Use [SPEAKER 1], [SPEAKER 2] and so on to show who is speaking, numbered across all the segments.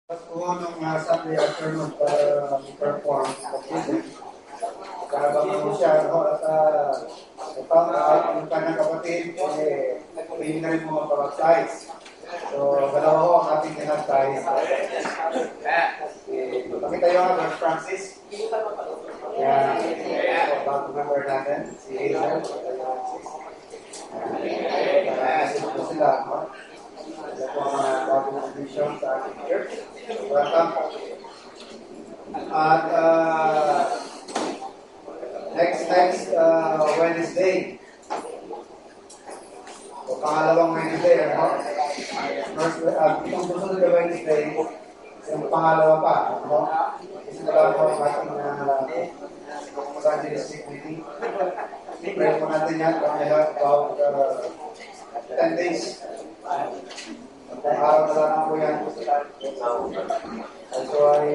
[SPEAKER 1] Gusto nung Sunday afternoon para perform Karabang mo siya, no? At found out yung kanyang kapatid, hindi na rin mo mapapag-size. So, dalawa ko ang ating kinag-size. Pakita yung Brother Francis. Yan. So, bago member natin, si Hazel. Kasi po sila, no? Ito po ang mga bagong admission sa ating church. Welcome. At next Wednesday. So, pangalawang Wednesday, ano? Itong susunod na Wednesday, yung pangalawa pa, ano? Kasi nalaman ko ang ating evangelistic meeting. Pray po natin yan, kami about 10 days. Kung araw na lang po yan. So ay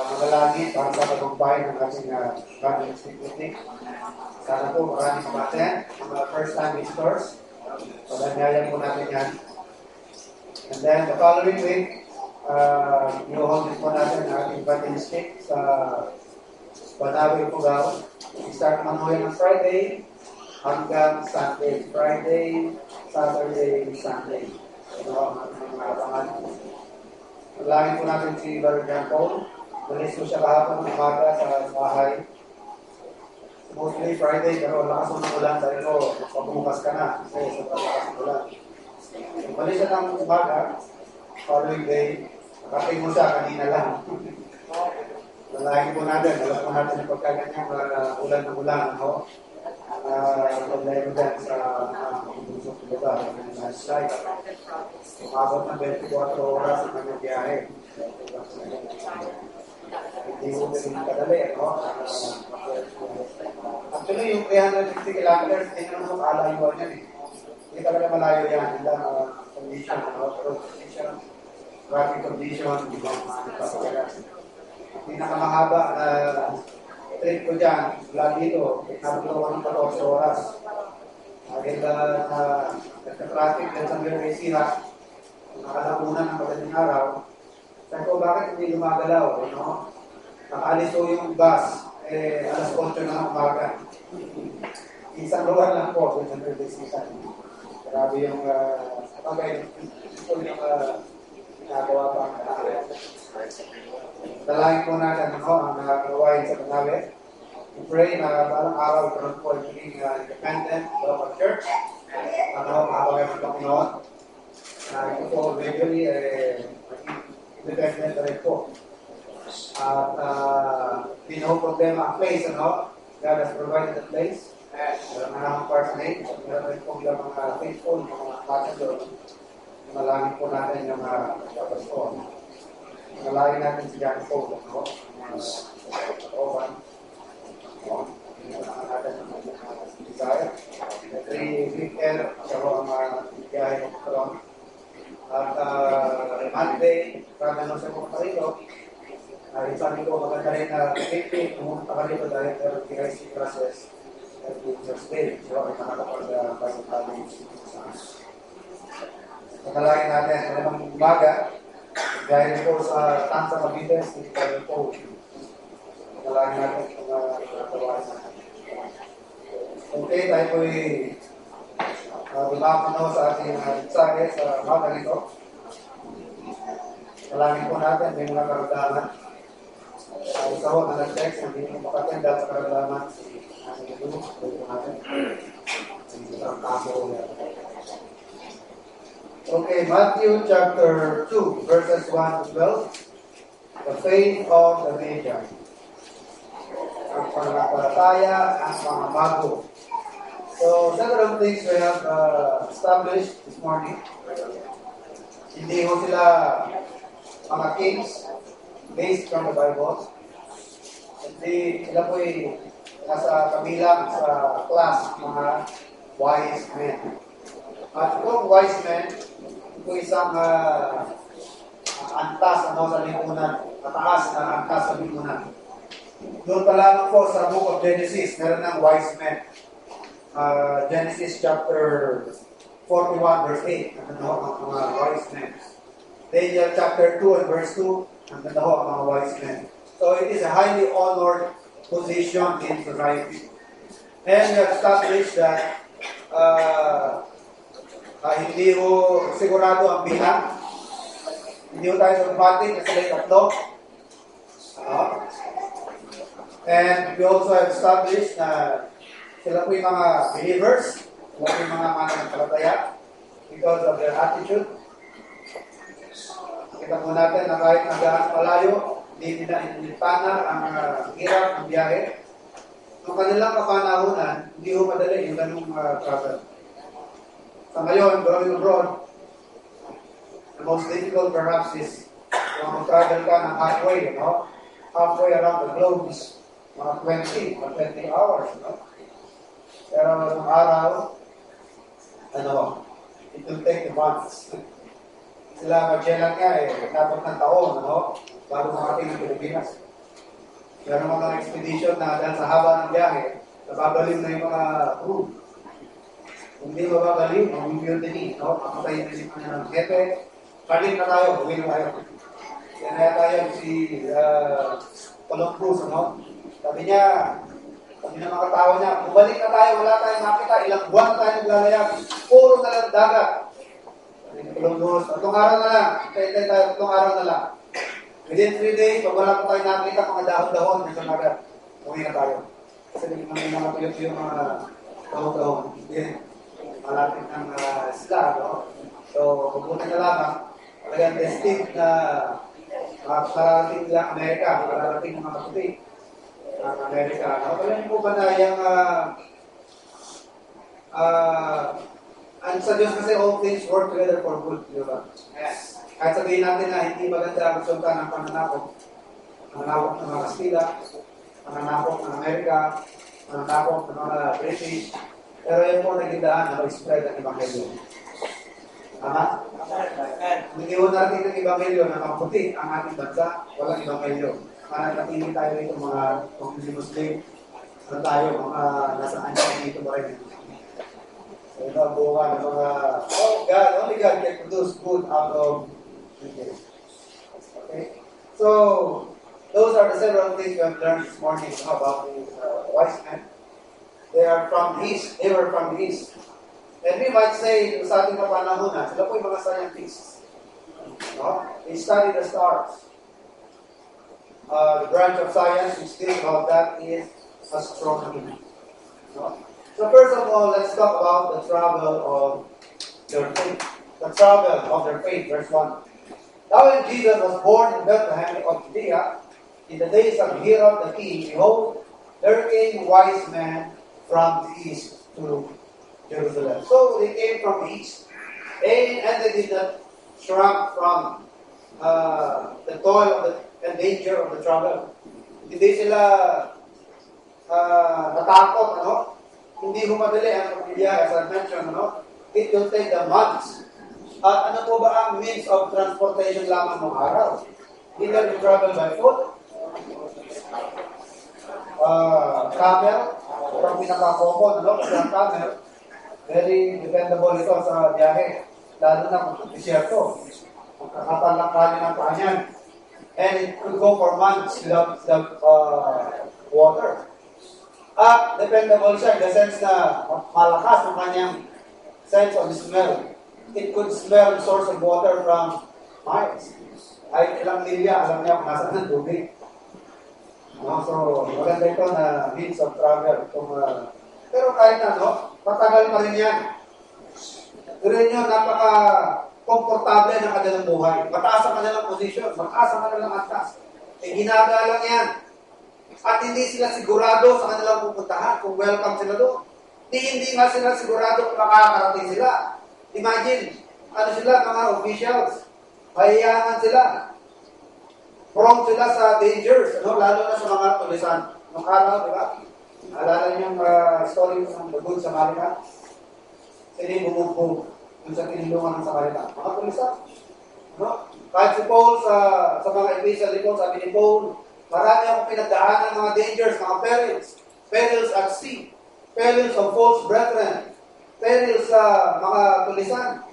[SPEAKER 1] magalagi para sa pagbabayin ng ating evangelistic meeting. Sana po maraming kamaten, mga first-time visitors. Pagdanyayan po natin yan. And then the following week, i-hold po natin ang ating evangelistic sa Banawe, Pugaw. I-start manuhin ng Friday hanggang Sunday. Friday, Saturday, Sunday. Ito ang mga abangan. Maglangin po natin si Brother John Paul. Malis ko siya kahapon ng umaga sa bahay. Mostly Friday, pero lakas ng ulan. Sabi ko, pagbukas ka na. Kasi sobrang lakas ng ulan. Malis siya ng umaga, following day. Nakating mo siya kanina lang. Malangin po natin. Alam po natin yung pagkaganyang ulan ng ulan. Ano? Problema dyan sa pagbunsok ng lugar. Slide. Umabot ng 24 oras ang kanyang biyahe. Hindi mo rin kadali. No? Actually, yung 360 kilometers, hindi naman sa kalayuan yan. Hindi talaga malayo yan. Hindi lang condition. Road condition, traffic condition, hindi lang pinakamahaba na trip ko dyan, mula dito, nabutuwa ng 14 oras. Dahil nagka-traffic dyan sa Merway Sira, nakalabunan ng madaling araw. Sabi ko, bakit hindi lumagalaw? No? Nakaalis ko yung bus, alas 8 na ng umaga. Isang lugar lang po dyan sa Merway Sira. Grabe yung pagay, ito yung ginagawa pa. Dalangin po natin ang gawain sa Banawe. We pray na balang araw ito po maging independent local church. Habang yung Panginoon. Ito po regularly independent rin po. At hindi na problema ang place. God has provided the place. Meron na namang personate. Meron rin po yung mga faithful, mga pastor. Malangin po natin yung mga pastor. Nalagay natin si John Paul, no? Oban. No? Natin ang desire. Big air, siya ho ang biyahe ng karon. At Monday, kami nung sa mga rito, sabi ko, maganda rin na 50, pumunta ka rito dahil meron PIC process at Teacher's Day. So, ay nakakapag-Bible College. Nakalagay natin, alam ang umaga, dahil po sa Tansa Mabides, hindi tayo po. Nakalagay natin ang nagtawain natin. Okay, tayo po'y lumapanaw sa ating mensahe sa umaga nito. Nalangin po natin, may mga karagdaman. Isa ho na nag-text, hindi mo makatenda sa karagdaman si Asing Ito. Pwede po natin. Hindi sa kapo. Okay, Matthew chapter 2, verses 1 to 12. The faith of the Magi. Ang pananampalataya ang mga mago. So, several things we have established this morning. Hindi ho sila mga kings based from the Bible. Hindi sila po'y nasa kabilang sa class mga wise men. At itong wise men, ito isang antas sa lipunan, mataas na antas sa lipunan. Doon pa lamang po sa book of Genesis, meron ng wise men. Genesis chapter 41 verse 8, ang mga wise men. Daniel chapter 2 and verse 2, ang ganda ho ang mga wise men. So it is a highly honored position in society. And we have established that hindi ho sigurado ang bilang. Hindi ho tayo sumabating na sila yung tatlo. And we also have established na sila po yung mga believers, sila po yung mga mananampalataya because of their attitude. Kita po natin na kahit nagaan malayo, hindi nila inilipana ang hirap ng biyahe. Noong kanilang kapanahunan, hindi ho madali yung ganung travel. Sa ngayon, going abroad, the most difficult perhaps is kung mag-travel ka ng halfway, halfway around the globe is mga 20 hours, Pero ng araw, it will take months. Sila Magellan nga dapat ng taon, bago makating ng Pilipinas. Pero mga expedition na dahil sa haba ng biyahe, nababaliw na yung mga crew. Kung hindi mababaliw, mag-mutiny, Pakatayin na siya ng jefe, palit na tayo, huwi na tayo. Yan na tayo si Colon Cruz, Sabi niya mga tao niya, bumalik na tayo, wala tayong makita, ilang buwan tayo naglalayag, puro na lang dagat. Sabi ni Colon Cruz, 3 araw na lang, tayo, 3 araw na lang. Within 3 days, pag wala pa tayo nakita, mga dahon-dahon, nasa nagat, huwi na tayo. Kasi mga tuyo yung mga dahon-dahon. Malapit ng isla, So, mabuti na lamang, talagang testing na makarating lang Amerika, makarating ng mga puti ng Amerika. Alam po ba na yung sa Diyos kasi all things work together for good, di ba? Yes. Kahit sabihin natin na hindi maganda ang resulta ng pananakop ng mga Kastila, pananakop ng Amerika, pananakop ng mga British, pero yun po naging daan na mag-spread ang Ebanghelyo. Tama? Hindi mo natin ng Ebanghelyo na maputi ang ating bansa, walang Ebanghelyo. Manatili tayo dito mga Muslim, tayo, mga nasaan dito ba rin. So, ito ang buwan ng mga, God, only God can produce good out of evil. Okay? So, those are the several things we have learned this morning about the wise men. They were from the East. And we might say, sa ating kapanahunan, sila po yung mga scientists. They study the stars. The branch of science we speak about that is astronomy. So first of all, let's talk about the travel of their faith. The travel of their faith, verse 1. Now when Jesus was born in Bethlehem of Judea, in the days of Herod the king, behold, there came wise men from the east to Jerusalem. So they came from the east. And they did not shrunk from the toil and danger of the travel. Hindi sila natakot, Hindi humadali ang pagbibiyahe, as I mentioned, It will take them months. At ano po ba ang means of transportation lamang ng araw? Either you travel by foot, camel, from pinaka-common, kasi ang camel, very dependable ito sa biyahe. Lalo na kung disyerto. Magkakapal lang kanya ng paanyan. And it could go for months without water. At dependable siya in the sense na malakas ang kanyang sense of smell. It could smell the source of water from miles. Ay ilang milya, alam niya kung nasaan ang tubig. So, maganda ito na means of travel. Pero kahit matagal pa rin yan. Pero yun napaka-komportable ng kanilang buhay. Mataas ang kanilang posisyon, mataas ang kanilang atas. Ginagalang yan. At hindi sila sigurado sa kanilang pupuntahan kung welcome sila doon. Hindi nga sila sigurado kung makakarating sila. Imagine, sila, mga officials, mahihayangan sila. Prone sila sa dangers, lalo na sa mga tulisan. Nung araw, di ba? Alala niyo yung story ng The Good Samaritan? Sila yung bumugbog dun sa tinulungan ng Samaritan. Mga tulisan. Kahit si Paul sa mga epistle nito, sabi ni Paul, marami akong pinagdaanan ng mga dangers, mga perils at sea, perils of false brethren, perils sa mga tulisan.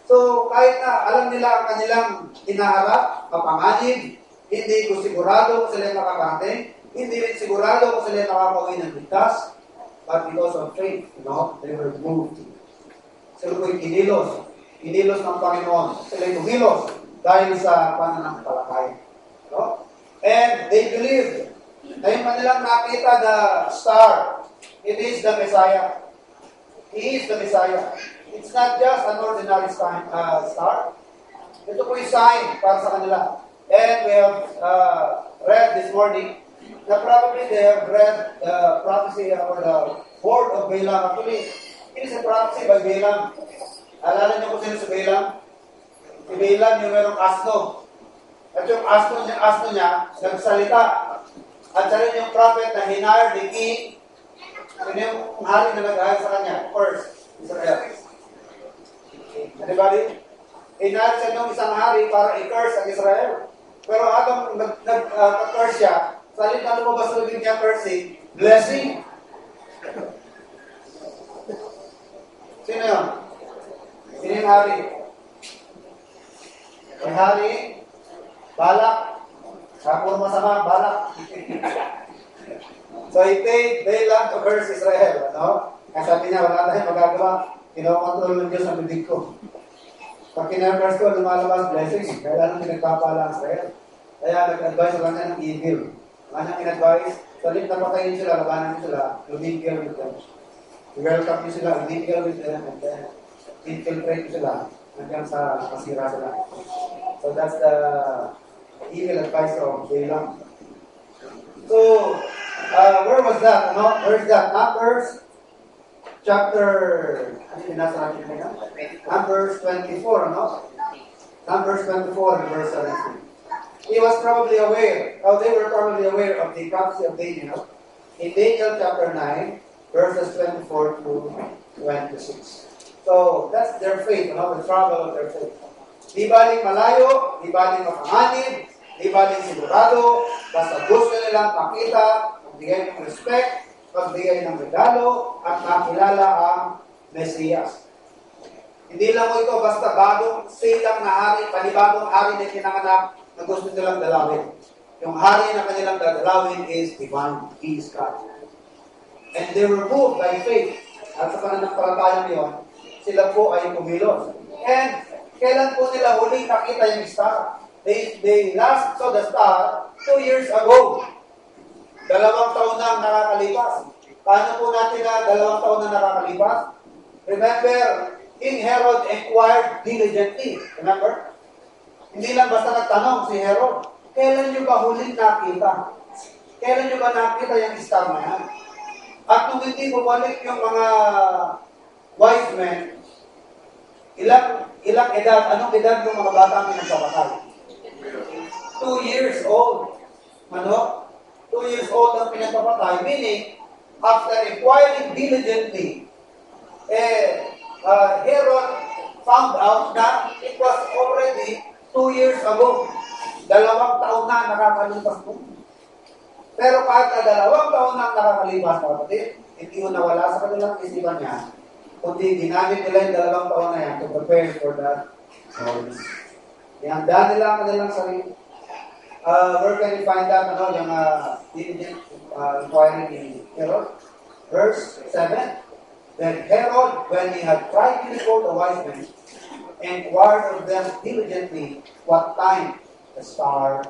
[SPEAKER 1] So, kahit na alam nila ang kanilang hinaharap, kapanganib, hindi ko sigurado kung sila makakarating, hindi rin sigurado kung sila makakauwi ng ligtas, but because of faith, they were moved. Sila ko'y kinilos ng Panginoon. Sila'y tumilos dahil sa pananampalataya. And they believed na yung kanilang nakita na star, it is the Messiah. He is the Messiah. It's not just an ordinary star. Ito po yung sign para sa kanila. And we have read this morning na probably they have read the prophecy or the word of Balaam. Actually, it is a prophecy by Balaam. Alala niyo kung sino si Balaam? Si Balaam yung merong asno. At yung asno niya nagsalita. At siya rin yung prophet na hinire ni king. Sino yung hari na nag-ahal sa kanya? First, Israel. Anybody? Hinire siya nung isang hari para i-curse ang Israel. Pero habang nag-curse siya, salita lumabas sa bibig niya cursing, blessing. Sino yun? Sino yung hari? Yung hari, Balak. Puro masama, Balak. So he paid Balaam to curse Israel. Kaya sabi niya, wala tayong magagawa. Kinokontrol ng Diyos ang bibig ko. Pag kinakurs ko, lumalabas blessing. Kaya lang pinagpapala ang Israel. Kaya nag-advise sa kanya ng evil. Kanyang in-advise, salit na patayin sila, labanan sila, lumigil with them. I-welcome nyo sila, lumigil with them, and then infiltrate sila hanggang sa masira sila. So that's the evil advice of Balaam. So, where was that? Where is that? Numbers chapter, Numbers 24, Numbers 24, verse 17. He was probably aware, they were probably aware of the prophecy of Daniel in Daniel chapter 9, verses 24 to 26. So, that's their faith, the travel of their faith. Di baling malayo, di baling mapanganib, di baling sigurado, basta gusto nilang makita, magbigay ng respect, magbigay ng regalo, at makilala ang Mesiyas. Hindi lang ito basta bagong silang na hari, panibagong hari na kinanganak na gusto nilang dalawin. Yung hari na kanilang dadalawin is divine. He is God. And they were moved by faith. At sa pananampalatayang yun, sila po ay kumilos. And kailan po nila huling nakita yung star? They last saw the star 2 years ago. 2 taon na ang nakakalipas. Paano po natin na 2 taon na nakakalipas? Remember, King Herod inquired diligently. Remember? Hindi lang basta nagtanong si Herod, kailan nyo ba huling nakita? Kailan nyo ba nakita yung star na yan? At nung hindi bumalik yung mga wise men, ilang edad, anong edad ng mga bata ang pinagpapatay? 2 years old. 2 years old ang pinagpapatay. Meaning, after inquiring diligently, Herod found out that it was already 2 years ago. 2 taon na nakakalipas po. Pero kahit na 2 taon na nakakalipas, kapatid, hindi mo nawala sa kanilang isipan niya, kundi ginamit nila yung 2 taon na yan to prepare for that service. Ihanda nila ang kanilang sarili. Where can you find that? Yung diligent inquiry ni Herod? Verse 7. Then Herod, when he had tried to recall the wise men, inquired of them diligently what time the star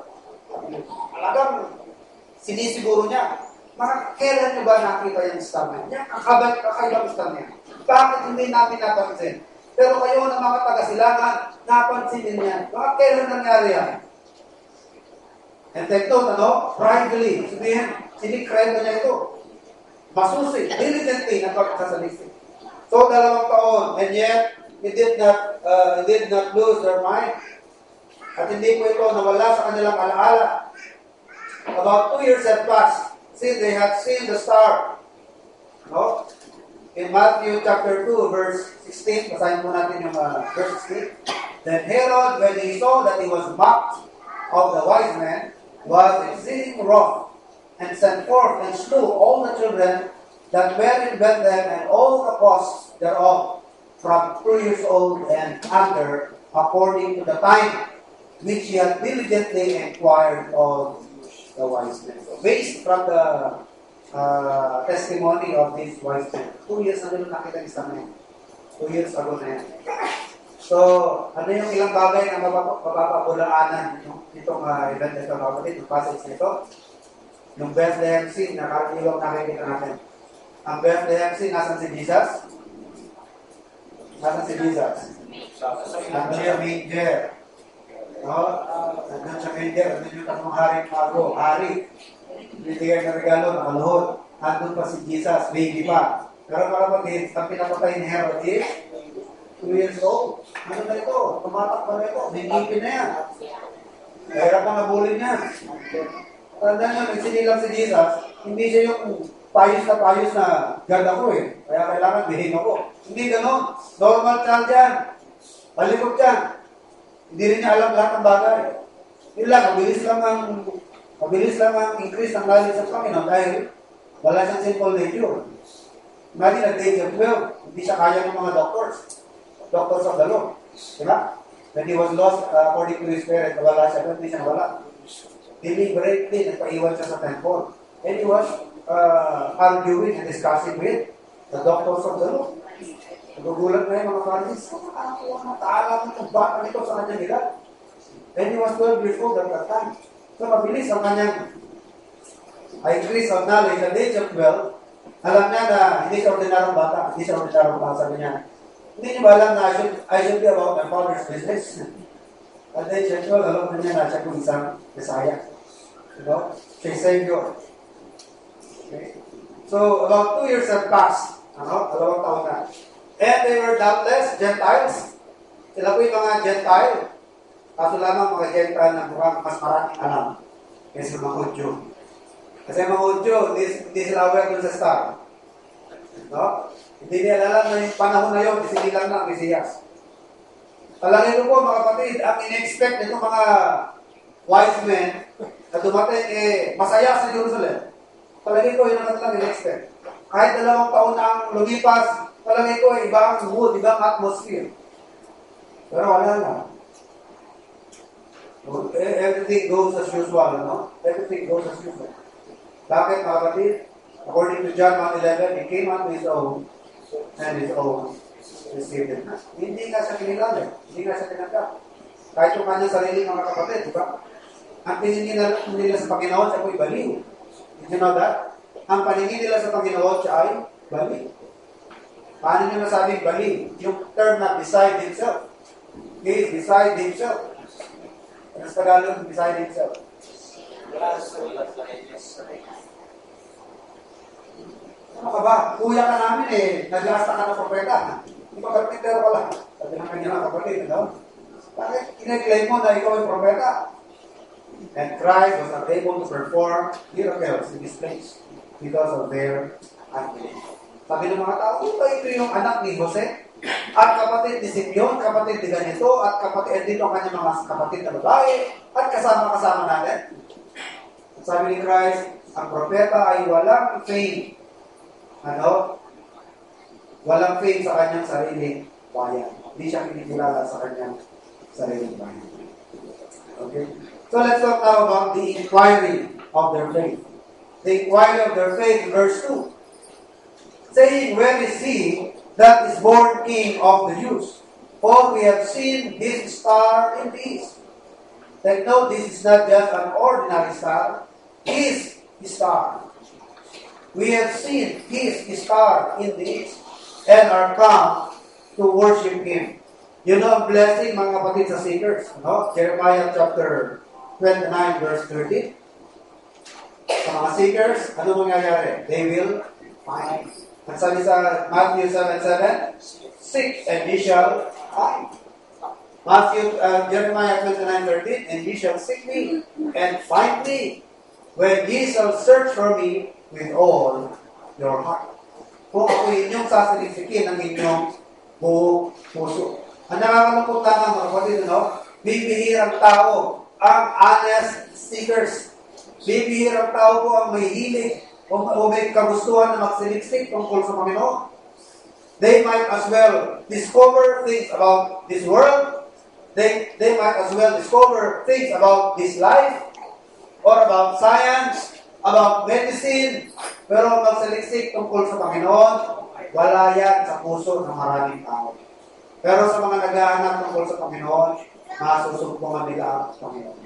[SPEAKER 1] appeared. Alagang sinisiguro niya, kailan niyo ba nakita yung star na yan? Kakaibang star niya. Bakit hindi namin napansin? Pero kayo na mga taga-silangan, napansin niya. Kailan nangyari yan? And take note, privately, sabihin, sinikrento niya ito. Masusi, diligently na pagkasalisik. So, 2 taon, and yet, it did not lose their mind. At hindi po ito nawala sa kanilang alaala. About 2 years had passed since they had seen the star. In Matthew chapter 2, verse 16, basahin po natin yung verse 16. Then Herod, when he saw that he was mocked of the wise men, was exceeding wroth, and sent forth and slew all the children that were in Bethlehem and all the coasts thereof, from 2 years old and under, according to the time which he had diligently inquired of the wise men. So based from the testimony of these wise men, 2 years na nila nakita ni Samuel. 2 years ago na yan. So, ano yung ilang bagay na mapapabulaanan itong event na ito, kapatid, yung passage nito? Yung Bethlehem scene, nakakilong nakikita natin. Ang Bethlehem scene, nasan si Jesus? Nasan si Jesus? Nandun yung manger. No? Nandun sa manger, nandun yung tatlong haring mago, hari. Binigay ng regalo, nakaluhod. Nandun pa si Jesus, baby pa. Pero mga kapatid, ang pinapatay ni Herod is 2 years old. Ano na ito? Tumatak pa na ito. May ngipin na yan. Kaya pa nabulin niya. Tandaan nyo, nagsinilang si Jesus, hindi siya yung payos na God ako eh. Kaya kailangan behave ako. Hindi ganon. Normal child yan. Palikot yan. Hindi rin niya alam lahat ng bagay. Yun lang, mabilis lang ang increase ng knowledge ng Panginoon dahil wala siyang simple nature. Imagine at age of 12, hindi siya kaya ng mga doctors of the law. Diba? When he was lost according to his parents, nawala siya, hindi siya nawala. Deliberately, nagpaiwan siya sa temple. And he was arguing and discussing with the doctors of the law. Nagugulat na yung mga Pharisees, mataalam ng bata nito sa kanyang edad. And he was 12 years old at that time. So, mabilis ang kanyang increase of knowledge at the age of 12. Alam niya na hindi siya ordinarong bata, sabi niya. Hindi niyo ba alam na I should be about my father's business? At the age of 12, alam niya na siya kung isang Messiah. You know? Siya Savior. Okay? So, about 2 years have passed. Dalawang taon na. And they were doubtless Gentiles. Sila po yung mga Gentile. Kaso lamang mga Gentile na mukhang mas maraming alam kaysa mga Hudyo. Kasi mga Hudyo, hindi sila aware dun sa star. No? Hindi nila alam na yung panahon na yun, isinilang na ang Mesiyas. Palagay ko po mga kapatid, ang in-expect nitong mga wise men na dumating, masaya sa Jerusalem. Palagay ko, yun ang kanilang in-expect. Kahit 2 taon na ang lumipas, palagay ko, ibang mood, ibang atmosphere. Pero wala na. Everything goes as usual, no? Everything goes as usual. Bakit mga kapatid? According to John 1:11, he came unto his own, and his own received him. Hindi nga siya kinilala. Hindi nga siya tinanggap. Kahit yung kanyang sarili mga kapatid, di ba? Ang tingin nila sa Panginoon, siya po'y baliw. Did you know that? Ang paningin nila sa Panginoon, siya ay baliw. Paano nyo nasabing baliw? Yung term na beside himself. He is beside himself. Ano sa Tagalog, beside himself? Ano ka ba? Kuya ka namin naglasta ka ng propeta. Hindi pa karpintero ka lang. Sabi ng kanya ng kapatid, no? Bakit kinag-claim mo na ikaw ay propeta? And Christ was not able to perform miracles in this place because of their unbelief. Sabi ng mga tao, ito yung anak ni Jose, at kapatid ni Simeon, kapatid ni ganito, at kapatid dito ang kanyang mga kapatid na babae, at kasama-kasama natin. Sabi ni Christ, ang propeta ay walang faith. Walang faith sa kanyang sariling bayan. Hindi siya kinikilala sa kanyang sariling bayan. Okay? So let's talk now about the inquiry of their faith. The inquiry of their faith, verse 2. Saying, where is he that is born King of the Jews? For we have seen his star in the east. Take note, this is not just an ordinary star. His star. We have seen his star in the east and are come to worship him. You know, blessing mga kapatid sa seekers. No? Jeremiah chapter 29 verse 30. Sa mga seekers, ano mangyayari? They will find. At sabi sa Matthew 7:7, seek and ye shall find. Jeremiah 29:13, and ye shall seek me and find me when ye shall search for me with all your heart. Kung ako inyong sasalisikin ng inyong buong puso. Ang nakakalungkot lamang mga kapatid, bibihirang tao ang honest seekers. Bibihirang tao po ang may hilig o may kagustuhan na magsiliksik tungkol sa Panginoon. They might as well discover things about this world. They might as well discover things about this life or about science, about medicine. Pero magsaliksik tungkol sa Panginoon, wala yan sa puso ng maraming tao. Pero sa mga naghahanap tungkol sa Panginoon, masusumpungan nila ang Panginoon.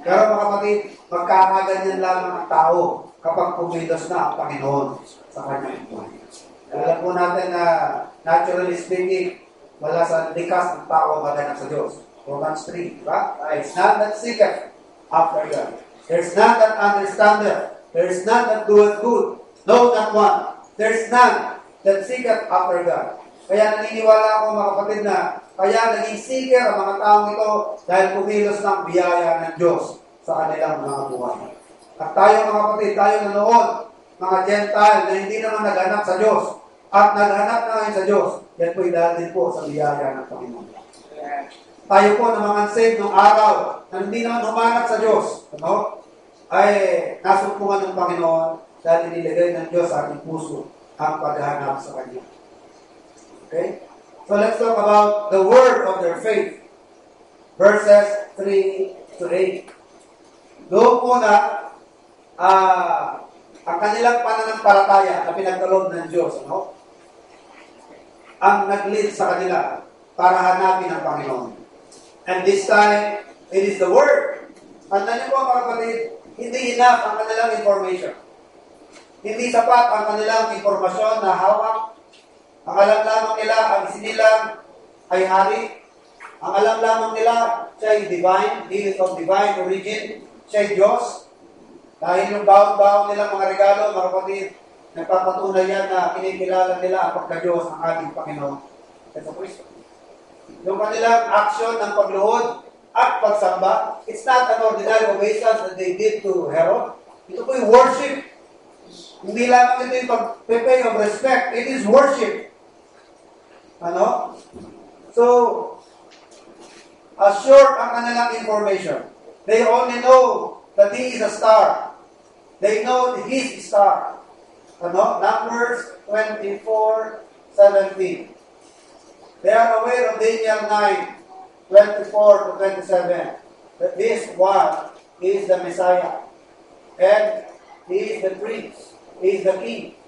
[SPEAKER 1] Pero mga kapatid, magkakaganyan lang ang tao kapag pumilos na ang Panginoon sa kanyang buhay. Alam po natin na naturally speaking, wala sa likas ng tao maganap sa Diyos. Romans 3, diba? It's not that seeketh after God. There's none that understandeth. There's none that doeth good. No, not one. There's none that seeketh after God. Kaya naniniwala ako mga kapatid na kaya naging seeker ang mga taong ito dahil kumilos ng biyaya ng Diyos sa kanilang mga buhay. At tayo mga kapatid, tayo na noon, mga Gentile na hindi naman naghanap sa Diyos at naghanap na ngayon sa Diyos, yan po'y dahil din po sa biyaya ng Panginoon. Tayo po na mga unsaved nung araw na hindi naman humanap sa Diyos, ay nasumpungan ng Panginoon dahil inilagay ng Diyos sa ating puso ang paghahanap sa Kanya. Okay? So let's talk about the word of their faith. Verses 3 to 8. Doon po na ang kanilang pananampalataya na pinagkaloob ng Diyos, ang nag-lead sa kanila para hanapin ang Panginoon. And this time, it is the Word. Tandaan niyo po mga kapatid, hindi enough ang kanilang information. Hindi sapat ang kanilang impormasyon na hawak. Ang alam lamang nila, ang isinilang ay hari. Ang alam lamang nila, siya ay divine, he is of divine origin, siya ay Diyos. Dahil yung bawang-bawang nilang mga regalo, mga kapatid, nagpapatunay yan na kinikilala nila ang pagka-Diyos ng ating Panginoon sa Kristo. Yung kanilang action ng pagluhod at pagsamba, it's not an ordinary obeisance that they did to Herod. Ito po yung worship. Hindi lamang ito yung pag-pay of respect. It is worship. So, assured ang kanilang information. They only know that he is a star. They know that he is a star. Numbers 24:17. They are aware of Daniel 9:24 to 27. That this one is the Messiah. And he is the prince. He is the king.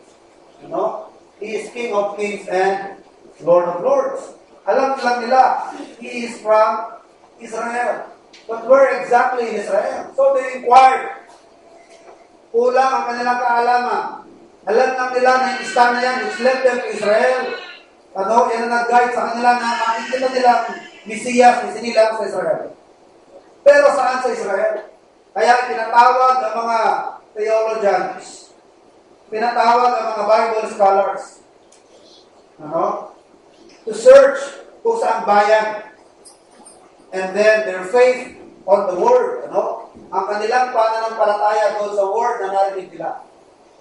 [SPEAKER 1] He is King of kings and Lord of lords. Alam lang nila, he is from Israel. But where exactly in Israel? So they inquired. Kulang ang kanilang kaalaman. Alam lang nila na yung star na yan, which led them to Israel. Yan ang nag-guide sa kanila na makikita nilang Mesiyas, isinilang sa Israel. Pero saan sa Israel? Kaya pinatawag ang mga theologians. Pinatawag ang mga Bible scholars. To search kung saan bayan. And then their faith on the Word. Ang kanilang pananampalataya doon sa Word na narinig nila.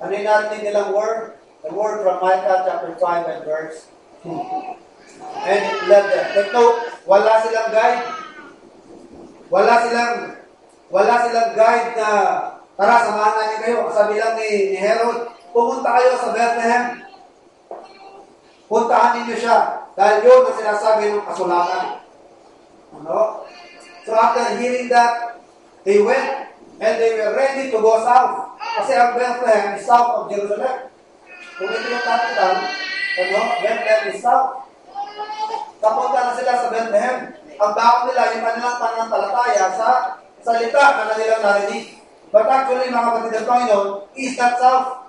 [SPEAKER 1] Ano yung narinig nilang Word? The Word from Micah chapter 5 and verse 2. And it led them. But no, wala silang guide. Wala silang guide na tara, samahan namin kayo. Sabi lang ni Herod, pumunta kayo sa Bethlehem. Puntahan ninyo siya. Dahil yun ang sinasabi ng kasulatan. So after hearing that, they went and they were ready to go south. Kasi ang Bethlehem is south of Jerusalem. Kung ito yung capital, Bethlehem is south. Kapunta na sila sa Bethlehem. Ang baon nila, yung kanilang pananampalataya sa salita na kanilang narinig. But actually, mga kapatid ng Panginoon, east at south.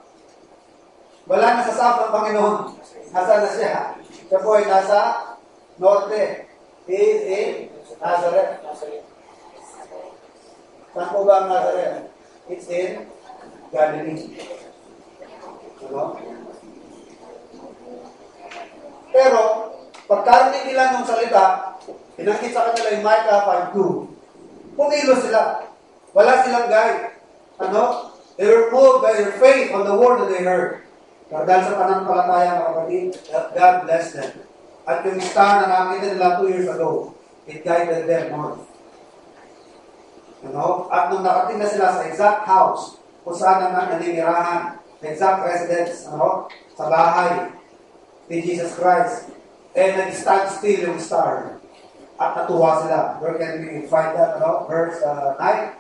[SPEAKER 1] Wala na sa south ng Panginoon. Nasa na siya? Siya po ay nasa norte. He is in Nazareth. Saan po ba ang Nazareth? It's in Galilee. Pero, pagkarinig nila ng salita, pinakit sa kanila yung Micah 5:2. Pumilos sila. Wala silang guide. They were moved by their faith on the word that they heard. Dahil sa pananampalataya, mga kapatid, God bless them. At yung star na nakita nila 2 years ago, it guided them north. At nung nakating na sila sa exact house, kung saan ang naninirahan, exact residence, sa bahay, ni Jesus Christ. And nag-stand still yung star. At natuwa sila. Where can we find that? Verse 9.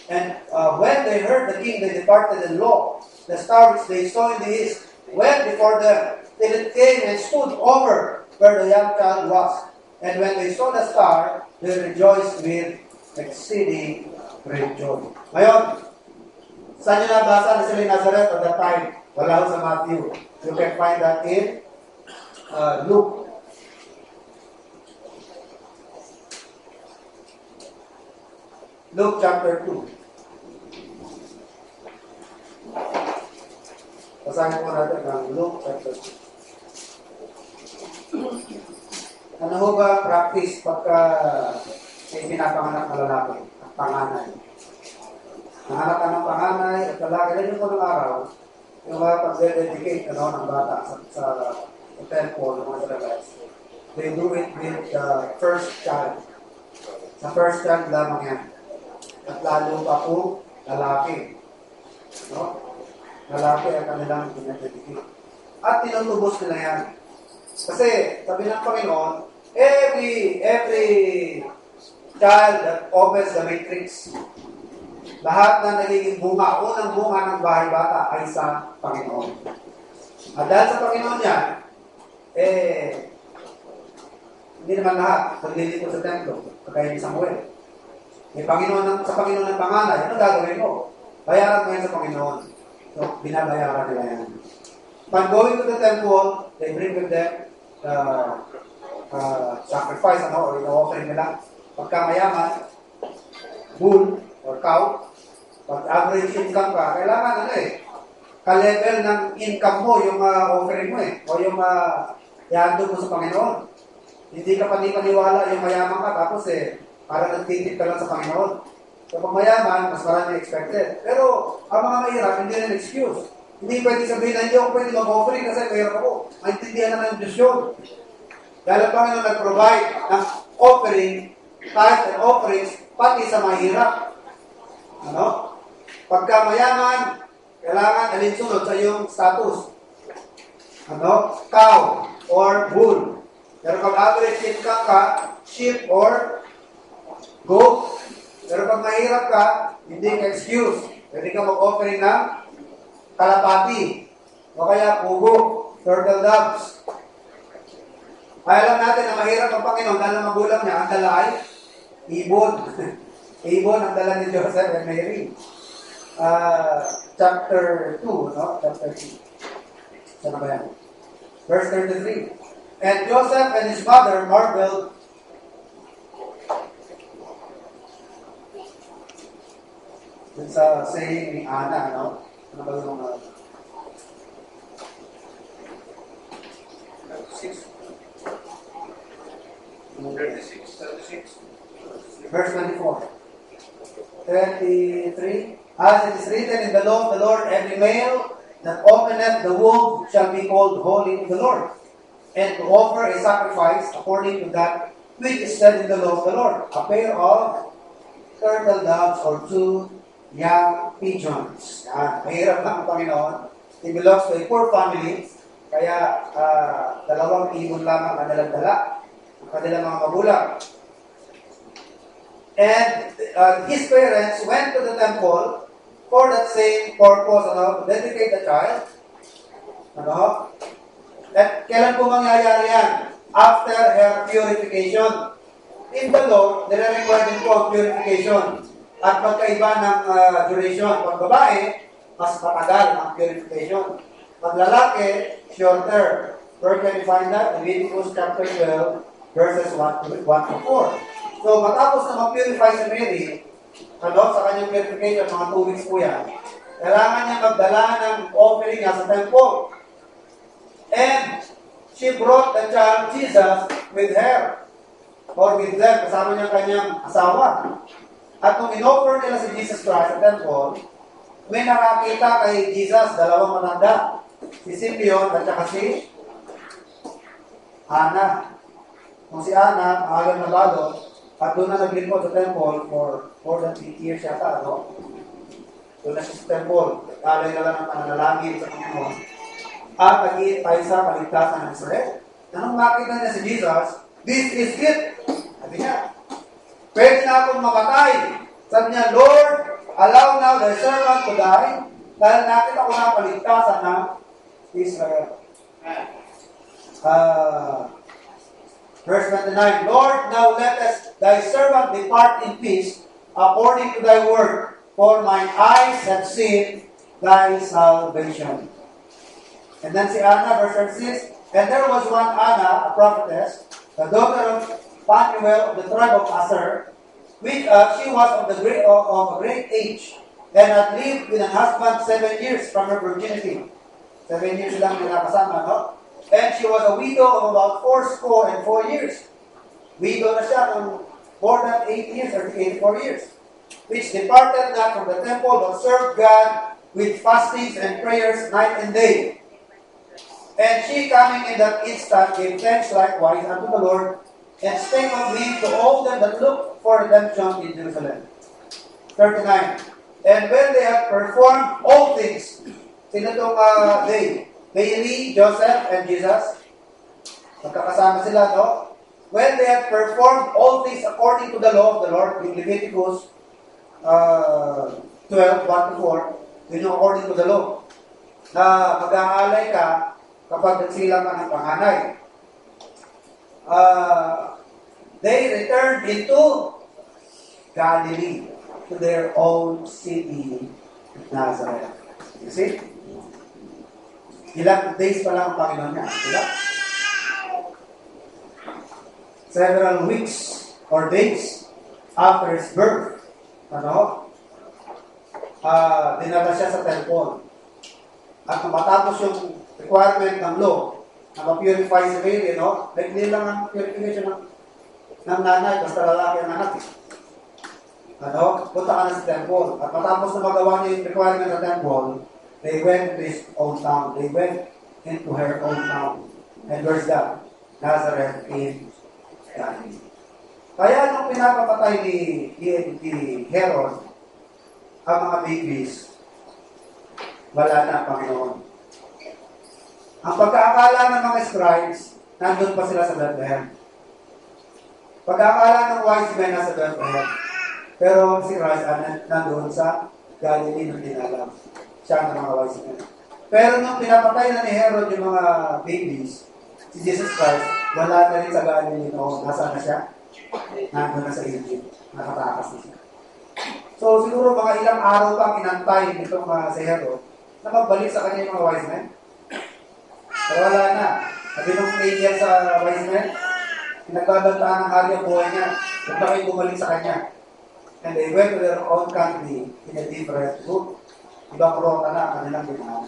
[SPEAKER 1] And when they heard the king, they departed, and lo, the star which they saw in the east went before them, till it came and stood over where the young child was. And when they saw the star, they rejoiced with exceeding great joy. Ngayon, saan nyo nabasa na sila in Nazareth at that time? Wala ho sa Matthew. You can find that in Luke. Luke chapter 2. Basahin po natin ang Luke chapter 2. Ano ho ba practice pagka may pinapanganak na lalaki at panganay? Nanganak ka ng panganay at lalaki. Ganyan po ng araw, yung mga pag-dedicate ng bata sa temple ng mga Israelites. They do it with the first child. Sa first child lamang yan. At lalo pa po, lalaki. Lalaki ang kanilang dinededicate. At tinutubos nila yan. Kasi, sabi ng Panginoon, every child that opens the matrix, lahat na nagiging bunga, unang bunga ng bahay bata ay sa Panginoon. At dahil sa Panginoon yan, hindi naman lahat paglilito sa templo, kagaya ni Samuel. May Panginoon sa Panginoon ng panganay, ano gagawin mo? Bayaran mo yan sa Panginoon. So, binabayaran nila yan. When going to the temple, they bring with them sacrifice, or ino-offering nila. Pagka mayaman, bull or cow, pag average income ka, kailangan ka-level ng income mo, yung offering mo o yung ihandog mo sa Panginoon. Hindi ka panipaniwala yung mayaman ka, tapos para nagtitip ka lang sa Panginoon. So pag mayaman, mas marami expected. Pero ang mga mahirap, hindi na excuse. Hindi pwede sabihin na hindi ako pwede mag-offering kasi mahirap ako. Maintindihan naman yung Diyos yun. Dahil ang Panginoon nag-provide ng offering, tithes and offerings, pati sa mahirap. Pagka mayaman, kailangan alinsunod sa iyong status. Cow or bull. Pero pag average income ka, sheep or goat. Pero pag mahirap ka, hindi ka excuse. Pwede ka mag-offering ng kalapati. O kaya pugo, turtle doves. Kaya alam natin na mahirap ang Panginoon dahil ang magulang niya, ang dala ay ibon. Ibon ang dala ni Joseph and Mary. Chapter 2, Chapter 2. Saan ba yan? Verse 33. And Joseph and his mother marveled dun sa saying ni Ana, Ano ba yung 36. Verse 24. 23. As it is written in the law of the Lord, every male that openeth the womb shall be called holy to the Lord, and to offer a sacrifice according to that which is said in the law of the Lord, a pair of turtle doves or 2 young pigeons. Mahirap lang ang Panginoon. He belongs to a poor family, kaya 2 ibon lamang ang nalandala ang kanilang mga magulang. And his parents went to the temple for that same purpose, to dedicate the child. At kailan po mangyayari yan? After her purification. In the law, nire-require din po ang purification. At magkaiba ng duration. Pag babae, mas matagal ang purification. Pag lalaki, shorter. Where can you find that? Leviticus chapter 12, verses 1 to 4. So, matapos na mag-purify si Mary, sa kanyang purification, mga 2 weeks po yan, kailangan niya magdala ng offering niya sa temple. And she brought the child Jesus with her, or with them, kasama niya kanyang asawa. At nung in-offer nila si Jesus Christ sa temple, may nakakita kay Jesus, 2 matanda. Si Simeon at saka si Ana. Kung si Ana, maagang na balot, at doon na naglingkod sa temple for more than 8 years yata, Doon na siya sa temple. Kalay na lang ang pananalangin sa Panginoon. at nag-iit tayo sa kaligtasan ng Israel. Anong makita niya si Jesus? This is it. Sabi niya, pwede na akong mamatay. Sabi niya, Lord, allow now thy servant to die dahil nakita ko na kaligtasan ng Israel. Verse 29, Lord, now let us thy servant depart in peace according to thy word, for mine eyes have seen thy salvation. And then si Anna, verse 36, and there was one Anna, a prophetess, the daughter of Phanuel of the tribe of Aser, which she was of a great age, and had lived with an husband 7 years from her virginity. 7 years lang nila kasama, no? And she was a widow of about 84 years. Widow na siya ng more than 8 years or 84 years. Which departed not from the temple, but served God with fastings and prayers night and day. And she coming in that instant gave thanks likewise unto the Lord, and spake of me to all them that look for redemption in Jerusalem. 39. And when they had performed all things, sino itong they? Mary, Joseph, and Jesus. Magkakasama sila, no? When they had performed all things according to the law of the Lord, in Leviticus 12, 1-4, yun yung according to the law, na mag-aalay ka kapag nagsilang ka ng panganay. They returned into Galilee, to their own city, Nazareth. You see? Ilang days pa lang ang Panginoon niya. Ilang? Several weeks or days after his birth. Dinala siya sa temple. At matapos yung requirement ng law na ma-purify si Mary, like nilang ang purification ng nanay, basta lalaki ang anak. Punta ka na sa temple. At matapos na magawa niya yung requirement ng temple, they went to his own town. They went into her own town. And where's that? Nazareth in Galilee. Kaya nung pinapapatay ni Herod ang mga babies, wala na ang Panginoon. Ang pagkaakala ng mga scribes, nandun pa sila sa Bethlehem. Pagkaakala ng wise men nasa Bethlehem. Pero si Christ nandun sa Galilee nung dinalam. Siya ng mga wise men. Pero nung pinapatay na ni Herod yung mga babies, si Jesus Christ, wala na rin sa Galilee noon. Nasaan na siya? Nandun na sa Egypt. Nakatakas na siya. So siguro mga ilang araw pang inantay nitong si Herod na magbalik sa kanya yung mga wise men. Pero wala na. Sabi nung angel sa wise men, nagbabantaan ng hari ang buhay niya. Huwag na kayo bumalik sa kanya. And they went to their own country in a different route. Ibang rota na kanilang ginawa.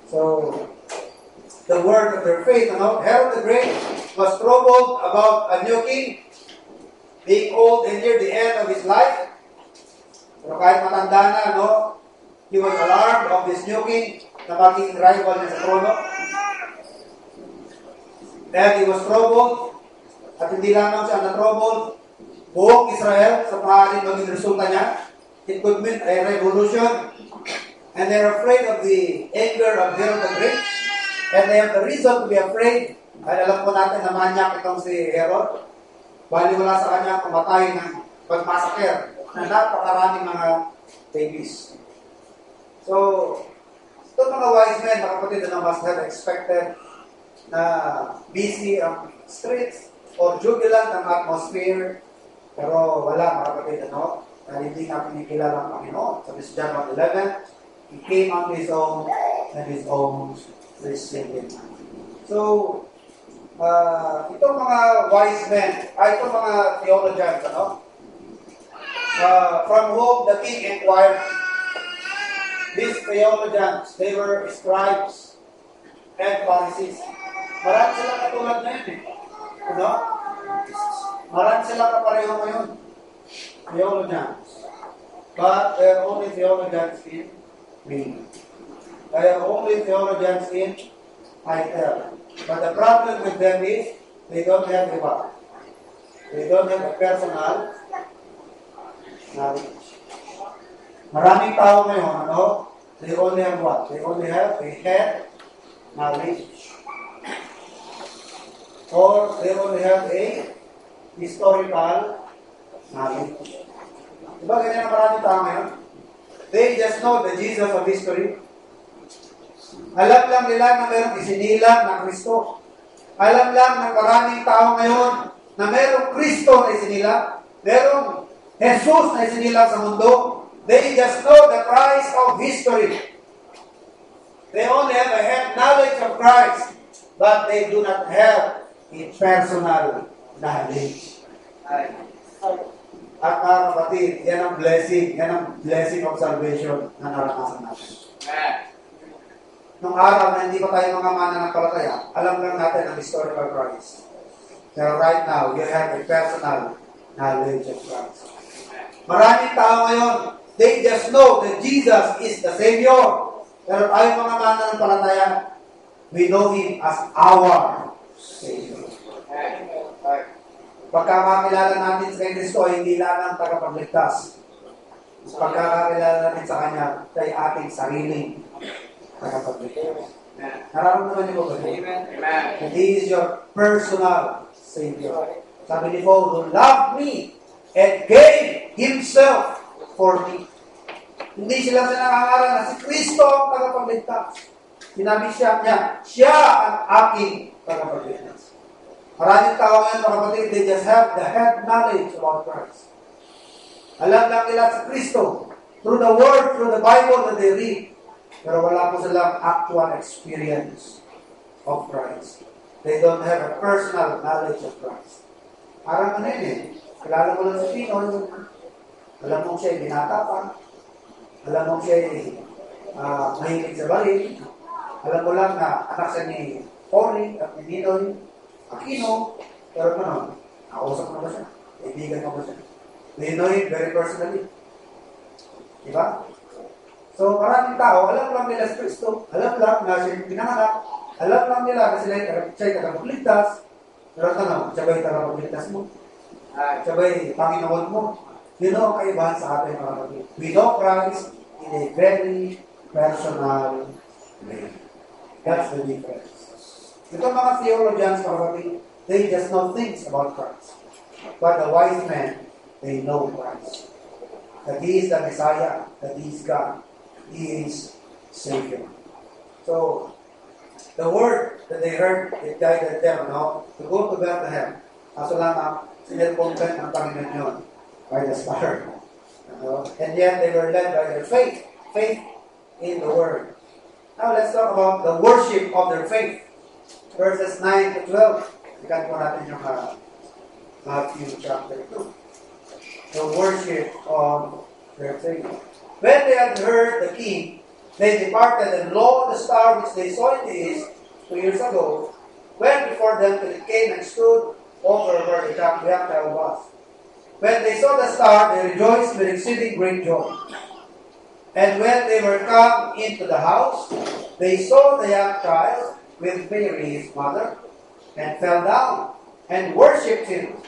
[SPEAKER 1] So, the word of their faith, Herod the Great was troubled about a new king, being old and near the end of his life. Pero kahit matanda na, he was alarmed of this new king na maging rival niya sa trono. And he was troubled, at hindi lamang siya na-troubled, buong Israel sa maaaring maging resulta niya. It could mean a revolution. And they're afraid of the anger of Herod the Great. And they have the reason to be afraid. Ay alam po natin na manyak itong si Herod. Bali wala sa kanya kumatay ng pagmasaker na napakaraming mga babies. So, itong mga wise men, mga kapatid, na must have expected na busy ang streets or jubilant ang atmosphere. Pero wala, mga kapatid, dahil hindi nga pinikilala ang Panginoon. Sabi sa John 11, He came unto His own, and His own received Him. So, itong mga wise men, itong mga theologians, from whom the king inquired, these theologians, they were scribes and Pharisees. Marami silang katulad na yun Marami silang kapareho ngayon. Theologians. But they're only theologians in me. They are only theologians in title. But the problem with them is, they don't have a what? They don't have a personal knowledge. Maraming tao ngayon, They only have what? They only have a head knowledge. Or they only have a historical knowledge. Diba ganyan ang maraming tao ngayon? They just know the Jesus of history. Alam lang nila na mayroong isinilang na Kristo. Alam lang ng maraming tao ngayon na mayroong Kristo na isinilang. Mayroong Jesus na isinilang sa mundo. They just know the Christ of history. They only have a head knowledge of Christ, but they do not have a personal knowledge. At mga kapatid, yan ang blessing of salvation na naranasan natin. Nung araw na hindi pa tayo mga mananampalataya, alam lang natin ang historical Christ. Pero right now, you have a personal knowledge of Christ. Maraming tao ngayon, they just know that Jesus is the Savior. Pero tayo mga mananampalataya, we know Him as our Savior. Pagkakakilala natin sa Kristo ay hindi lang ang tagapagligtas. Pagkakakilala natin sa Kanya, kay ating sariling tagapagligtas. Nararamdaman niyo ba? Amen. And He is your personal Savior. Sabi ni Paul, who loved me and gave Himself for me. Hindi sila nangangaral na si Kristo ang tagapagligtas. Sinabi niya, siya ang aking tagapagligtas. Maraming tao ngayon, mga kapatid, they just have the head knowledge about Christ. Alam lang nila sa Kristo through the Word, through the Bible that they read. Pero wala po silang actual experience of Christ. They don't have a personal knowledge of Christ. Parang ano yun eh. Kilala mo lang si Pinoy. Alam mo siya binata pa. Alam mo siya mahilig sa baril. Alam mo lang na anak siya ni Cory at ni Ninoy Aquino. Pero ano, nakausap mo ba siya? Kaibigan mo ba siya? Ninoy very personally. Diba? So, maraming tao, alam lang nila sa Kristo, alam lang na siya pinanganak, alam lang nila na siya'y tagapagligtas, pero tanong, siya ba'y tagapagligtas mo? Siya ba'y Panginoon mo? You know, kaibahan sa atin, mga kapatid. We know Christ in a very personal way. That's the difference. Ito mga theologians, mga kapatid, they just know things about Christ. But the wise men, they know Christ. That He is the Messiah, that He is God. He is Savior. So, the word that they heard, it guided them, to go to Bethlehem. Kaso lang, sinilpongkan ang Panginoon yun by the star. And yet, they were led by their faith. Faith in the Word. Now, let's talk about the worship of their faith. Verses 9 to 12. Ikan po natin yung Matthew chapter 2. The worship of their faith. When they had heard the king, they departed, and lo, the star which they saw in the east 2 years ago went before them till it came and stood over where the young child was. When they saw the star, they rejoiced with exceeding great joy. And when they were come into the house, they saw the young child with Mary his mother, and fell down and worshipped Him.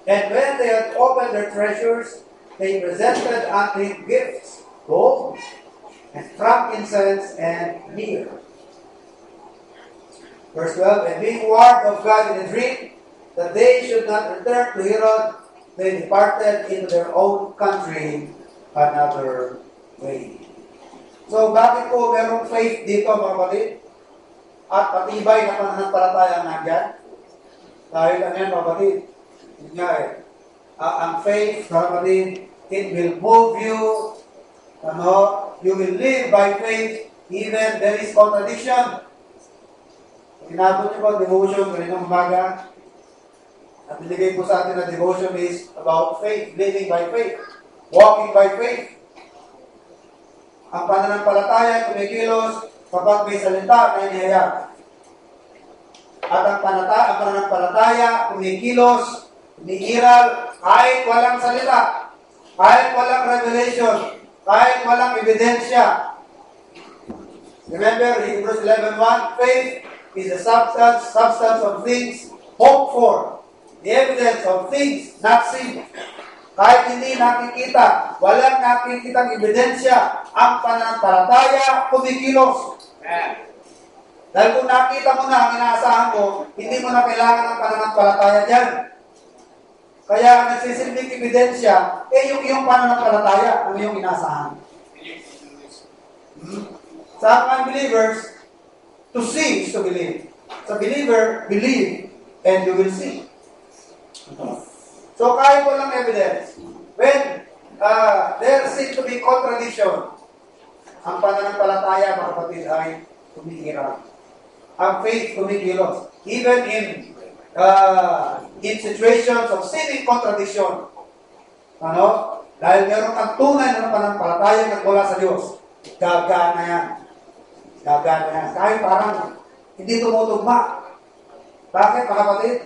[SPEAKER 1] And when they had opened their treasures, they presented unto Him gifts, gold, and frankincense, and myrrh. Verse 12, and being warned of God in a dream, that they should not return to Herod, they departed into their own country another way. So, bakit po merong faith dito, mga kapatid? At patibay na pananampalataya nandyan? Dahil ano yan, mga kapatid? Yun nga eh. Ang faith, mga kapatid, it will move you. You will live by faith even there is contradiction. Inabot niyo po devotion kaninang umaga. At binigay po sa atin na devotion is about faith, living by faith, walking by faith. Ang pananampalataya kumikilos kapag may salita na inihayag. At ang pananampalataya kumikilos, umiiral kahit walang salita, kahit walang revelation, kahit walang ebidensya. Remember, Hebrews 11:1, faith is the substance of things hoped for, the evidence of things not seen. Kahit hindi nakikita, walang nakikitang ebidensya, ang pananampalataya kumikilos. Dahil kung nakita mo na ang inaasahan mo, hindi mo na kailangan ng pananampalataya dyan. Kaya ang nagsisilbing ebidensya, yung iyong pananampalataya, ang iyong inaasahan. Sa unbelievers, to see is to believe. Sa believer, believe, and you will see. So kahit walang evidence, when there seems to be contradiction, ang pananampalataya, mga kapatid, ay kumikirap. Ang faith kumikilos. Even in situations of seeming contradiction. Ano? Dahil meron kang tunay na pananampalataya nagmula sa Diyos. Gagana yan. Gagana yan. Kahit parang hindi tumutugma. Bakit, mga kapatid?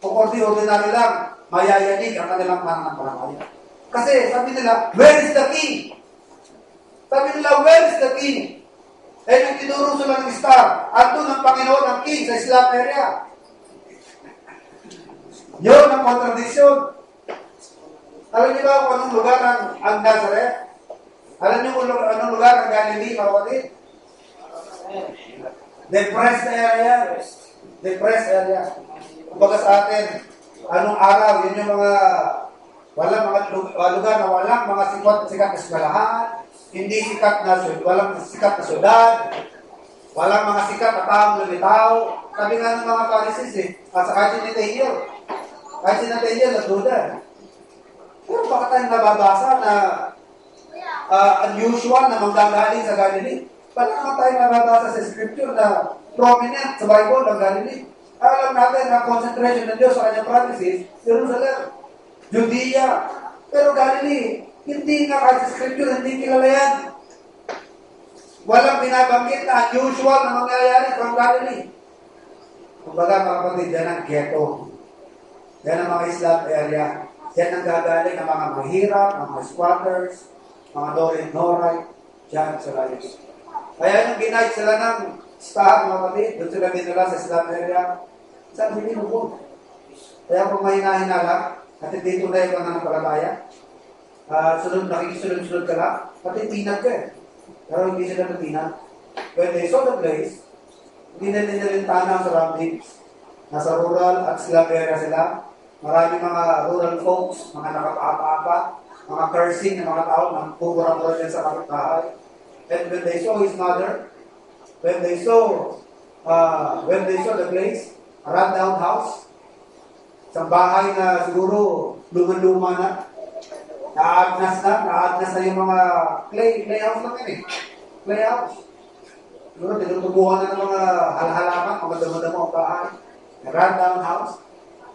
[SPEAKER 1] Kung ordinary lang, mayayanig ang kanilang pananampalataya. Kasi sabi nila, where is the king? Sabi nila, where is the king? Eh, yung tinuro sila ng star, andun ang Panginoon, ang king sa Islam area. Yun ang contradiction. Alam niyo ba kung anong lugar ang Nazareth? Alam niyo kung anong lugar ang Galilee, mga kapatid? Depressed area. Depressed area. Kumbaga sa atin, anong araw, yun yung mga walang mga lugar na walang mga sikat na eskwelahan, hindi sikat na walang sikat na syudad, walang mga sikat na taong lumitaw. Sabi nga ng mga Pharisees at sa kahit si Nathaniel, nagduda. Pero baka tayong nababasa na unusual na manggagaling sa Galilee? Ba't naman tayong nababasa sa scripture na prominent sa Bible ang Galilee? Alam natin na concentration ng Diyos sa kanyang promises, Jerusalem, Judea, pero Galilee, hindi nga kahit sa scripture, hindi kilala yan. Walang binabanggit na unusual na mangyayari from Galilee. Kumbaga mga kapatid, yan ang ghetto. Yan ang mga Islam area. Yan ang gagaling ng mga mahirap, mga squatters, mga norit-noray, dyan sa layos. Kaya yung ginight sila ng staff, mga kapatid, doon sila dinala sa Islam area, saan hindi mo. Kaya kung mahina-hina lang, at hindi tunay ka na ng palataya, nakikisunod-sunod ka lang, pati tinag ka eh. Pero hindi sila natinag. When they saw the place, hindi na nilintana ang surroundings. Nasa rural at Islam area sila. Maraming mga rural folks, mga nakapapa-apa, mga cursing ng mga tao, mga pumura-pura dyan sa kapitbahay. And when they saw his mother, when they saw the place, a rundown house, isang bahay na siguro luma-luma na, naagnas na yung mga clay house lang yan eh. Clay house. Siguro tinutubuhan na ng mga halaman, mga damo-damo ang bahay. A rundown house.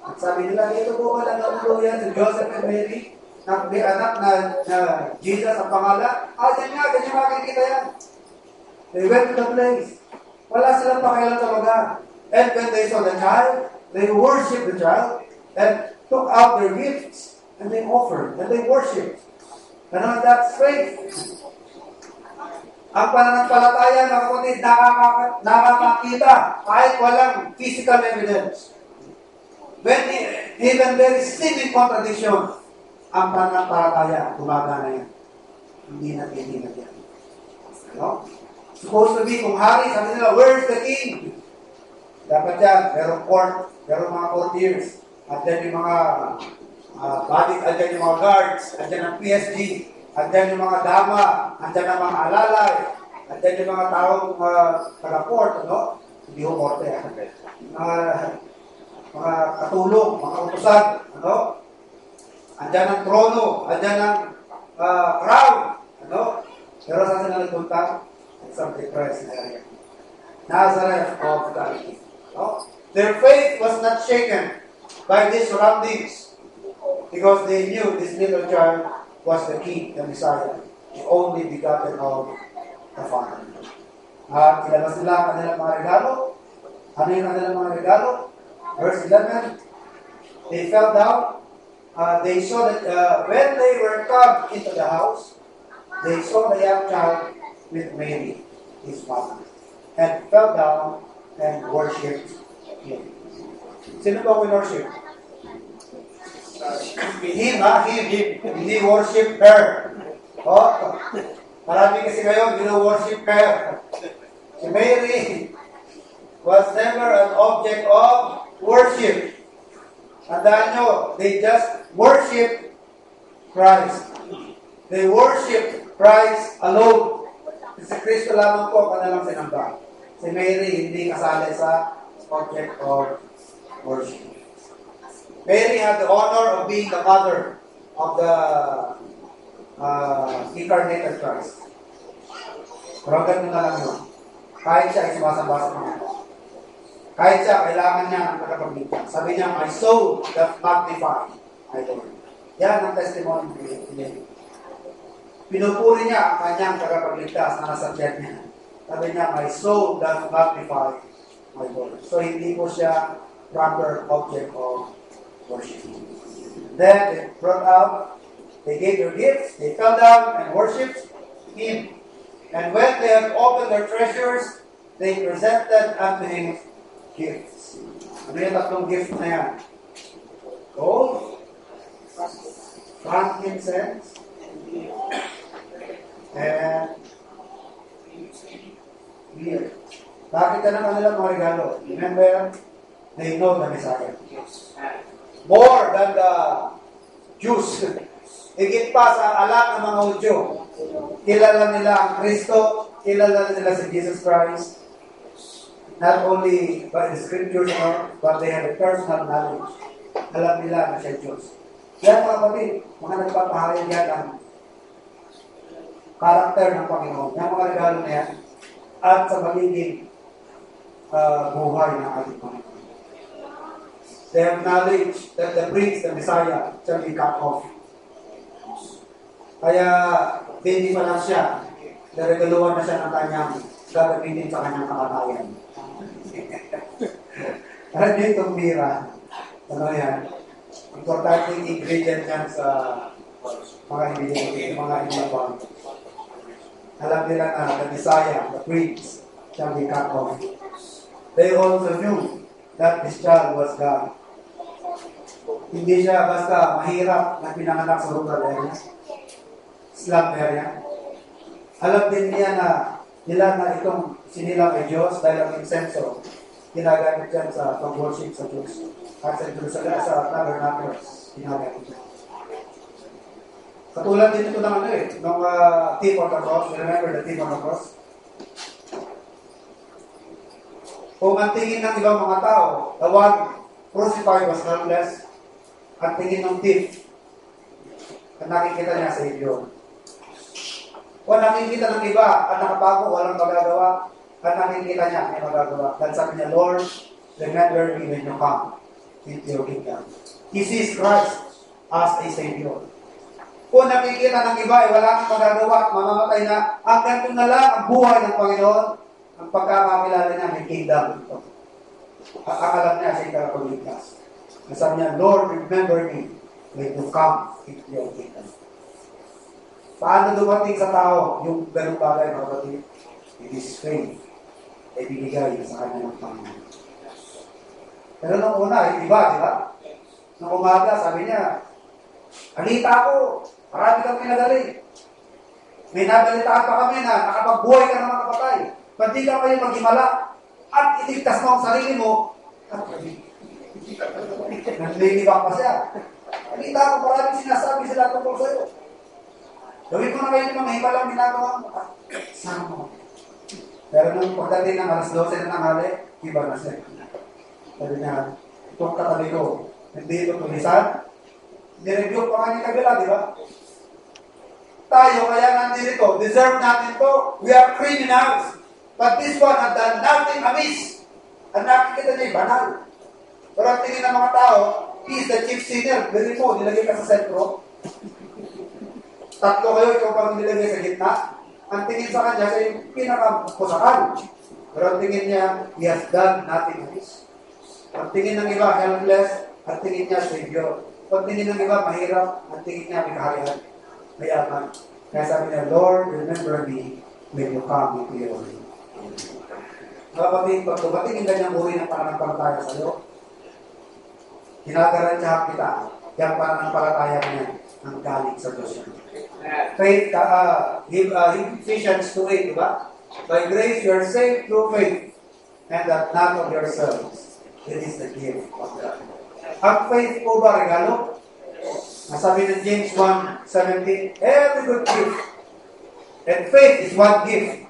[SPEAKER 1] At sabi nila, dito po lang ang ulo yan si Joseph and Mary, na may anak na Jesus ang pangalan. Ganyan makikita yan. They went to the place. Wala silang pakialam sa lugar. And when they saw the child, they worshiped the child and took out their gifts and they offered and they worshiped. And that's faith. Ang pananampalataya ng kapatid nakakakita kahit walang physical evidence. When even there is seeming contradiction, ang pananampalataya gumagana yan. Hindi na yan. No? Supposed to be, kung hari, sabi nila, where's the king? Dapat yan, merong court, merong mga courtiers, at then yung mga at then yung mga guards, at then ang PSG, at then yung mga dama, at then ang mga alalay, at then yung mga taong taga-court, ano? Hindi ko korte, mga katulong, mga utusan, ano? Andyan ang trono, andyan ang crown, ano? Pero saan sila nagpunta? Some depressed area. Nazareth of Galilee. No? Their faith was not shaken by these surroundings because they knew this little child was the King, the Messiah, the only begotten of the Father. Ilabas nila ang kanilang mga regalo. Ano yung kanilang mga regalo? Verse 11, they fell down. They saw that when they were come into the house, they saw the young child with Mary, his mother, and fell down and worshipped him. Sino ba worship? Him. Hindi worship her. Oh, marami kasi ngayon, worship her. Si Mary was never an object of worship. Tandaan nyo, they just worship Christ. They worship Christ alone. Si Kristo lamang po kanilang sinamba. Si Mary hindi kasali sa object of worship. Mary had the honor of being the mother of the incarnated Christ. Pero ganun na lang yun. Kahit siya ay sumasamba sa mga ito. Kahit siya, kailangan niya ang nakapagligtas. Sabi niya, my soul doth magnify my Lord. Yan ang testimony niya. Pinupuri niya ang kanyang tagapagligtas na nasa tiyan niya. Sabi niya, my soul doth magnify my Lord. So, hindi po siya proper object of worship. Then, they brought out, they gave their gifts, they fell down and worshipped Him. And when they had opened their treasures, they presented unto Him gifts. Ano yung tatlong gift na yan? Gold, frankincense, and beer. Bakit ka na kanilang mga regalo? Remember, they know the Messiah. More than the Jews. Higit pa sa alam ng mga Hudyo. Kilala nila ang Kristo, kilala nila si Jesus Christ. Not only by the scriptures, but they have a personal knowledge. Alam nila na siya Diyos. Yan mga kapatid, mga nagpapahayag yan ang karakter ng Panginoon. Yung mga regalo na yan, at sa magiging buhay ng ating Panginoon. They have knowledge that the Prince, the Messiah, shall be cut off. Kaya, hindi pa lang siya, naregaluhan na siya ng kanyang gagamitin sa kanyang kakatayan. Alam niyo itong bira, ano yan, importanteng ingredient yan sa mga inibang. Alam nila na the Messiah, the Prince, shall be cut off. They also knew that this child was God. Hindi siya basta mahirap na pinanganak sa rural area, slum area. Alam din niya na nila na itong sinilang ay Diyos dahil ang insenso ginagamit yan sa pag-worship sa Diyos. At sa Jerusalem, sa tabernacles, ginagamit yan. Katulad din ito ng ng thief on the cross. Remember the thief on the cross? Kung ang tingin ng ibang mga tao, the one crucified was harmless, ang tingin ng thief, at nakikita niya sa Savior. Kung nakikita ng iba at nakapago, walang magagawa, at nakikita niya, may magagawa. Dahil sabi niya, Lord, remember me when you come into your kingdom. He sees Christ as a Savior. Kung nakikita ng iba, wala kang magagawa at mamamatay na, ang ganito na lang ang buhay ng Panginoon, ang pagkamakilala niya, may kingdom ito. Alam niya sa ikarapaligtas. Sabi niya, Lord, remember me when you come into your kingdom. Paano dumating sa tao yung ganung bagay, mga kapatid? It is faith ay binigay sa kanya ng Panginoon. Pero nung una, iba, di ba? Nung umaga, sabi niya, halita ko, marami kang pinadali. May nabalitaan pa kami na nakapagbuhay ka ng mga kapatay. Pati ka kayo maghimala at itigtas mo ang sarili mo. Naglilibak pa siya. Halita ko, maraming sinasabi sila tungkol sa'yo. Gawin ko na kayo ng mga himalang ginagawa mo. Sama mo. Pero nung pagdating ng alas 12 na nanghali, iba na siya. Sabi niya, itong katabi ko, hindi ito tulisan. Nirebuke pa nga ni Kabila, di ba? Tayo, kaya nandito, deserve natin to. We are criminals. But this one had done nothing amiss. Ang nakikita niya, banal. Pero ang tingin ng mga tao, he is the chief sinner. Gawin mo, nilagay ka sa sentro. Tatlo kayo, ikaw pang nilagay sa gitna. Ang tingin sa kanya, siya yung pinakapusakan. Pero ang tingin niya, he has done nothing amiss. Ang tingin ng iba, helpless. Ang tingin niya, Savior. Ang tingin ng iba, mahirap. Ang tingin niya, may kaharian. May aman. Kaya sabi niya, Lord, remember me when you come into your name. Kapatid, pag dumating yung ganyang uri ng pananampalataya sa iyo, kinagarantiyahan kita Yan pananampalataya niya ang galing sa Diyos. Faith, Ephesians 2:8, diba? By grace you are saved through faith, and that not of yourselves. It is the gift of God. Ang faith po ba regalo? Nasabi ng James 1:17, every good gift, and faith is one gift.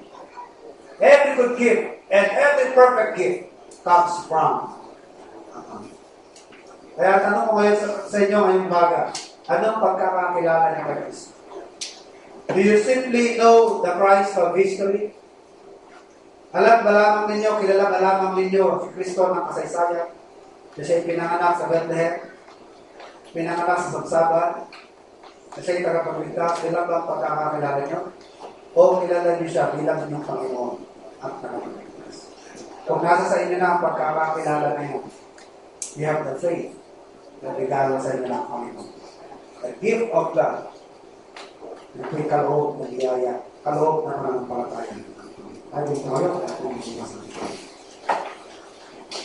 [SPEAKER 1] Every good gift and every perfect gift comes from. Kaya tanong ko ngayon sa inyo ngayong baga, anong pagkakakilala niya kay Kristo? Do you simply know the Christ of history? Alam ba lamang ninyo, kilala ba lamang ninyo si Kristo ng kasaysayan? Na siya'y pinanganak sa Bethlehem, pinanganak sa Sabsaban, na siya'y tagapagligtas, ilan ba ang pagkakakilala niyo? O kilala niyo siya bilang inyong Panginoon at tagapagligtas? Kung nasa sa inyo na ang pagkakakilala na yun, you have the faith na regalo sa inyo ng Panginoon. The gift of God, na ito'y kaloob na biyaya, kaloob na pananampalataya. Ay, tayo,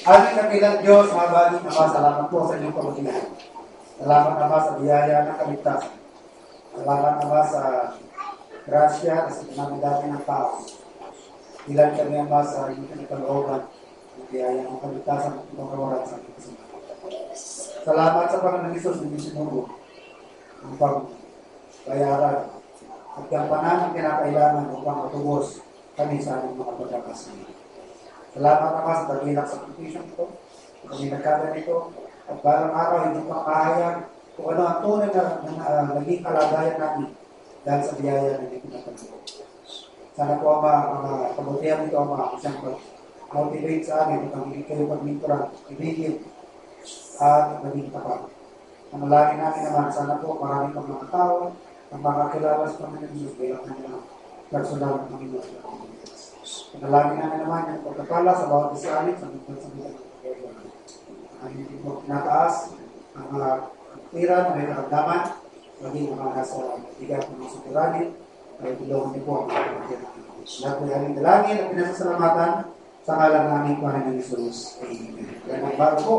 [SPEAKER 1] aming kapilang Diyos, mga bagay na salamat po sa inyong pamaginahan. Salamat naman sa biyaya ng kaligtasan. Salamat naman sa grasya at sa pinamidati ng tao. Ilan kami naman sa inyong pinagkalooban ng biyaya ng kaligtasan at pagkawalan sa ating kasamang. Salamat sa Panginoon Isus na sinuro ang pagbayaran at gampanan ang kinakailangan upang matubos kami sa aming mga pagkakasama. Salamat naman sa tagilak sa petition ito, kami nagkada nito, at balang araw hindi pang kahayag kung ano ang tunay na naging kalagayan namin dahil sa biyaya na hindi pinatagpo. Sana po ang kabutihan nito ang siyang motivate sa amin at ang hindi kayo pagminturan, ibigin at maging tapat. Ang malaki namin naman, sana po marami pang mga tao ang makakilala sa Panginoon Diyos bilang kanyang personal ng Panginoon. Panalangin namin naman yung pagkakala sa bawat isa amin sa mga ng Panginoon. Ang hindi po nataas, ang mga tira na may karamdaman, maging mga nasa tiga ng mga suturanin, ay tulungan niyo po ang mga Panginoon. Lahat po yung dalangin at pinasasalamatan sa ngalan ng aming Panginoon Jesus. Amen. Yan ang bago po.